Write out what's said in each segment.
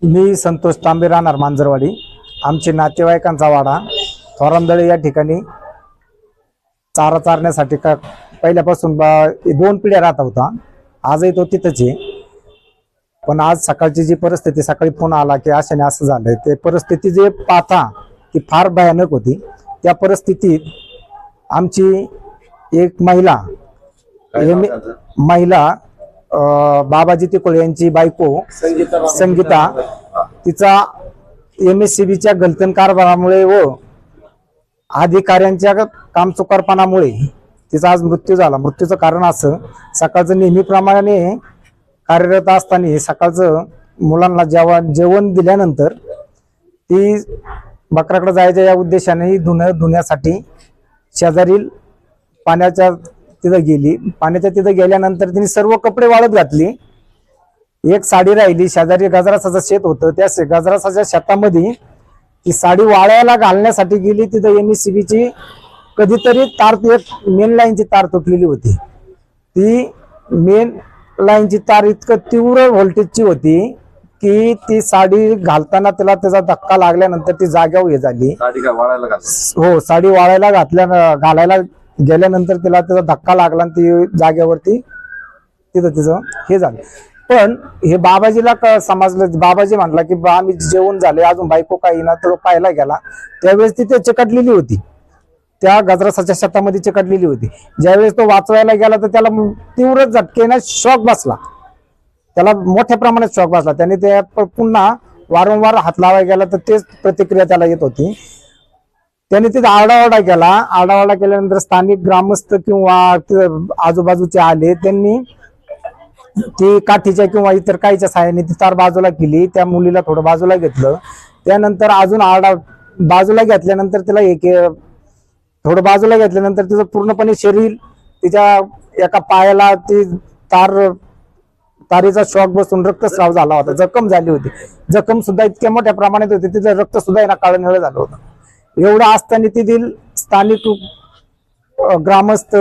मी संतोष तांबे, राहणार मांजरवाडी. आमचे नातेवाईकांचा वाडा थोरामदळे या ठिकाणी चारा चारण्यासाठी का पहिल्यापासून 2 पिढ्या राहत होता. आजही तो तिथंच आहे. पण आज सकाळची जी परिस्थिती, सकाळी फोन आला की अशाने असं झालंय, ते परिस्थिती जे पाहता ती फार भयानक होती. त्या परिस्थितीत आमची एक महिला बाबाजी तिकोळे यांची बायको संगीता, तिचा MSCBच्या गलतन कारभारामुळे व अधिकाऱ्यांच्या कामचुकारपणामुळे तिचा आज मृत्यू झाला. मृत्यूचं कारण असं, सकाळचं नेहमीप्रमाणे कार्यरत असताना सकाळचं मुलांना जेवण दिल्यानंतर ती बकराकडे जायच्या या उद्देशाने धुण्यासाठी शेजारील पाण्याच्या तिथं गेली. पाण्याच्या तिथं गेल्यानंतर तिने सर्व कपडे वाळत घातली. एक साडी राहिली. शेजारी गजरासाचं शेत होतं, त्या गजरासाच्या शेतामध्ये ती साडी वाळायला घालण्यासाठी गेली. तिथं MSCBची कधीतरी तार, एक मेन लाईनची तार तुटलेली होती. ती मेन लाईनची तार इतकं तीव्र व्होल्टेजची होती की ती साडी घालताना त्याला त्याचा धक्का लागल्यानंतर ती जाग्यावर हे झाली. हो, साडी वाळायला घालायला गेल्यानंतर तिला त्याचा धक्का लागला आणि ती जाग्यावरती तिचं हे झालं. पण हे बाबाजीला समजलं. बाबाजी म्हटला की आम्ही जेवण झाले, अजून बायको काही ना. तो पाहायला गेला त्यावेळेस ती चिकटलेली होती, त्या गजरासाच्या शेतामध्ये चिकटलेली होती. ज्यावेळेस तो वाचवायला गेला तर त्याला तीव्र झटकेने शॉक बसला. त्याला मोठ्या प्रमाणात शॉक बसला. त्याने ते पुन्हा वारंवार हात लावायला गेला तर तेच प्रतिक्रिया त्याला येत होती. त्याने तिथे आरडाओरडा केला. आरडाओरडा केल्यानंतर स्थानिक ग्रामस्थ किंवा आजूबाजूचे आले. त्यांनी ती काठीच्या किंवा इतर काहीच्या सहाय्याने ती तार बाजूला केली. त्या मुलीला थोडं बाजूला घेतलं. त्यानंतर अजून बाजूला घेतल्यानंतर तिला थोडं बाजूला घेतल्यानंतर तिचं पूर्णपणे शरीर, तिच्या एका पायाला ती तारीचा शॉक बसून रक्तस्राव झाला होता. जखम झाली होती. जखम सुद्धा इतक्या मोठ्या प्रमाणात होती, तिचं रक्त सुद्धा यांना काळं निळं झालं होतं. एवढं असताना तिथील स्थानिक ग्रामस्थ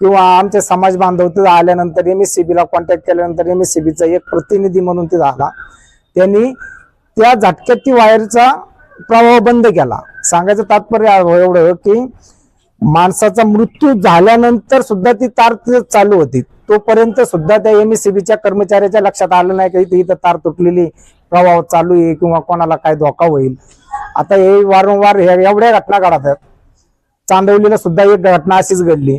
किंवा आमचे समाज बांधव तिथं आल्यानंतर MSCBला कॉन्टॅक्ट केल्यानंतर MSCBचा एक प्रतिनिधी म्हणून तिथं आला. त्यांनी त्या झटक्यात ती वायरचा प्रवाह बंद केला. सांगायचं तात्पर्य एवढं की माणसाचा मृत्यू झाल्यानंतर सुद्धा ती तार चालू होती. तोपर्यंत सुद्धा त्या MSCBच्या कर्मचाऱ्याच्या लक्षात आलं नाही की इथं तार तुटलेली, प्रवाह चालू आहे किंवा कोणाला काय धोका होईल. आता हे वारंवार एवढ्या घटना घडतात. चांदवलीला सुद्धा एक घटना अशीच घडली.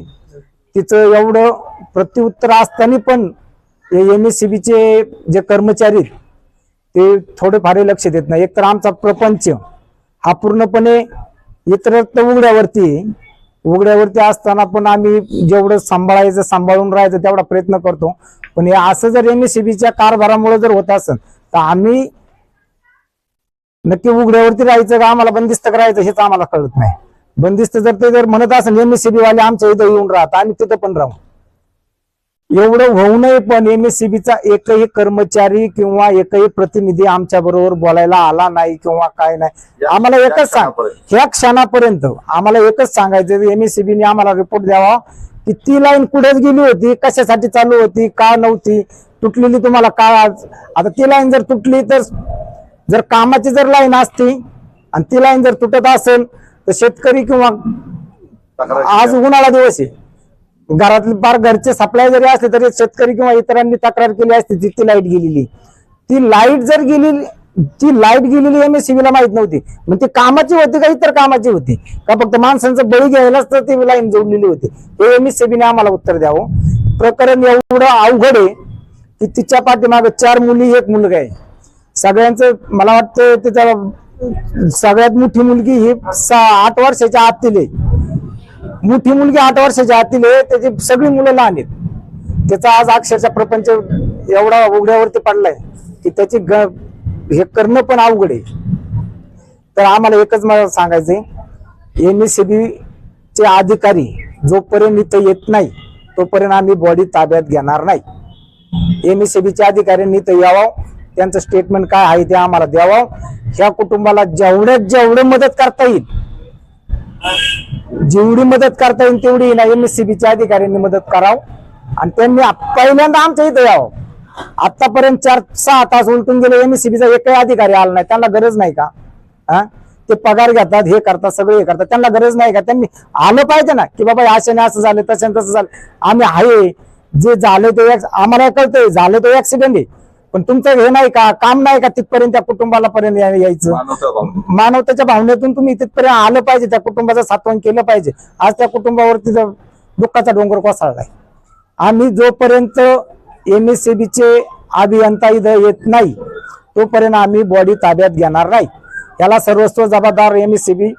तिचं एवढं प्रत्युत्तर असताना पण MSCBचे जे कर्मचारी ते थोडेफार लक्ष देत नाही. एकतर आमचा प्रपंच हा पूर्णपणे इतरत्र उघड्यावरती असताना पण आम्ही जेवढं सांभाळून राहायचं तेवढा प्रयत्न करतो. पण हे असं जर MSCBच्या कारभारामुळे जर होत असेल तर आम्ही नक्की उघड्यावरती राहायचं का आम्हाला बंदिस्त करायचं हेच आम्हाला कळत नाही. बंदिस्त जर म्हणत असेल MSCB वाले आमच्या इथं येऊन राहत, आम्ही तिथं पण राहू. एवढं होऊ नये, पण MSCBचा एकही कर्मचारी किंवा एकही प्रतिनिधी आमच्या बरोबर बोलायला आला नाही किंवा काय नाही. आम्हाला एकच ह्या क्षणापर्यंत आम्हाला एकच सांगायचं, MSCBने आम्हाला रिपोर्ट द्यावा की ती लाईन कुठेच गेली होती, कशासाठी चालू होती, का नव्हती, तुटलेली तुम्हाला का. आता ती लाईन जर तुटली तर जर कामाची जर लाईन असती आणि ती लाईन जर तुटत असेल तर शेतकरी किंवा आज उन्हाळा दिवस आहे, घरातले फार घरचे सप्लाय जरी असले तरी शेतकरी किंवा इतरांनी तक्रार केली असती ती लाईट गेलेली. ती लाईट गेलेली MSCBला माहित नव्हती. मग ती कामाची होती का इतर कामाची होती का फक्त माणसांचं बळी घ्यायलाच तर ती लाईन जोडलेली होती, हे MSCBने आम्हाला उत्तर द्यावं. प्रकरण एवढं अवघड आहे की तिच्या पाठीमागे 4 मुली 1 मुलगा आहे. सगळ्यांचं मला वाटतं त्याच्या सगळ्यात मोठी मुलगी ही 8 वर्षाच्या आतील आहे. मोठी मुलगी 8 वर्षाच्या आतील आहे, त्याची सगळी मुलं लहान आहेत. त्याचा आज अक्षरशः प्रपंच एवढा उघड्यावरती पडलाय की त्याची हे करणं पण अवघड आहे. तर आम्हाला एकच मला सांगायचंय, MSCBचे अधिकारी जोपर्यंत इथं येत नाही तोपर्यंत आम्ही बॉडी ताब्यात घेणार नाही. MSCBच्या अधिकाऱ्यांनी इथं यावं, त्यांचं स्टेटमेंट काय आहे ते आम्हाला द्यावं. ह्या कुटुंबाला जेवढं मदत करता येईल, जेवढी मदत करता येईल तेवढी ना MSCBच्या अधिकाऱ्यांनी मदत करावं आणि त्यांनी पहिल्यांदा आमच्या इथं यावं. आतापर्यंत 4-6 तास उलटून गेले, एमएससीबीचा एकही अधिकारी आला नाही. त्यांना गरज नाही का? हा, ते पगार घेतात, हे करतात, सगळे हे करतात, त्यांना गरज नाही का? त्यांनी आलं पाहिजे ना, की बाबा अशाने असं झालं, तशाने तसं झालं. आम्ही आहे, जे झालं ते आम्हाला कळतंय, झालं तो ऍक्सिडेंट आहे, पण तुमचं हे नाही का, काम नाही का तिथपर्यंत त्या कुटुंबाला पर्यंत यायचं? मानवतेच्या भावनेतून तुम्ही तिथपर्यंत आलं पाहिजे, त्या कुटुंबाचं सांत्वन केलं पाहिजे. आज त्या कुटुंबावरती दुःखाचा डोंगर कोसळलाय. आम्ही जोपर्यंत एमएससीबीचे अभियंता इथं येत नाही तोपर्यंत आम्ही बॉडी ताब्यात घेणार नाही. याला सर्वस्व जबाबदार एमएससीबी